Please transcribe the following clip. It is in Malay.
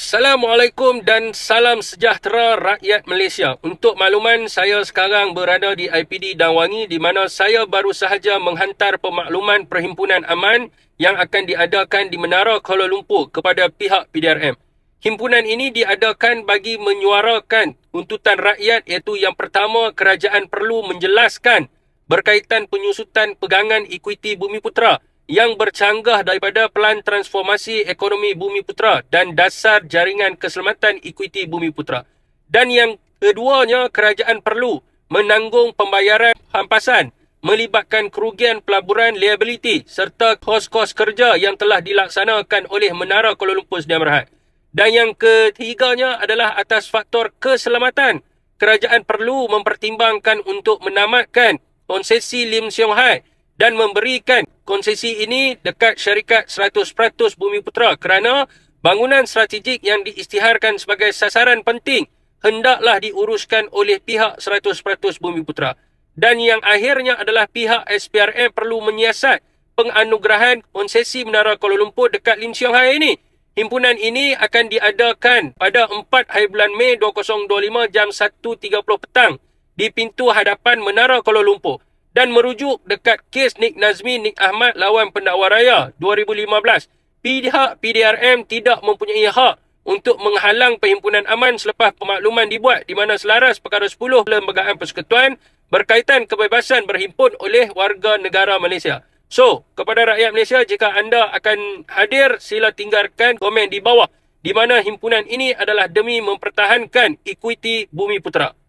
Assalamualaikum dan salam sejahtera rakyat Malaysia. Untuk makluman, saya sekarang berada di IPD Dan Wangi di mana saya baru sahaja menghantar pemakluman Perhimpunan Aman yang akan diadakan di Menara Kuala Lumpur kepada pihak PDRM. Himpunan ini diadakan bagi menyuarakan tuntutan rakyat, iaitu yang pertama, kerajaan perlu menjelaskan berkaitan penyusutan pegangan ekuiti Bumiputera yang bercanggah daripada Pelan Transformasi Ekonomi Bumiputera dan dasar jaringan keselamatan ekuiti Bumiputera. Dan yang keduanya, kerajaan perlu menanggung pembayaran hampasan melibatkan kerugian pelaburan liability serta kos-kos kerja yang telah dilaksanakan oleh Menara Kuala Lumpur Sdn Bhd. Dan yang ketiganya adalah atas faktor keselamatan. Kerajaan perlu mempertimbangkan untuk menamatkan konsesi Lim Siong Hai dan memberikan konsesi ini dekat syarikat 100% Bumiputera kerana bangunan strategik yang diisytiharkan sebagai sasaran penting hendaklah diuruskan oleh pihak 100% Bumiputera. Dan yang akhirnya adalah pihak SPRM perlu menyiasat penganugerahan konsesi Menara Kuala Lumpur dekat Lim Siong Hai ini. Himpunan ini akan diadakan pada 4 hari bulan Mei 2025 jam 1.30 petang di pintu hadapan Menara Kuala Lumpur. Dan merujuk dekat kes Nik Nazmi Nik Ahmad lawan pendakwa raya 2015, pihak PDRM tidak mempunyai hak untuk menghalang Perhimpunan Aman selepas pemakluman dibuat di mana selaras perkara 10 Lembagaan Persekutuan berkaitan kebebasan berhimpun oleh warga negara Malaysia. So, kepada rakyat Malaysia, jika anda akan hadir, sila tinggalkan komen di bawah di mana himpunan ini adalah demi mempertahankan ekuiti Bumiputera.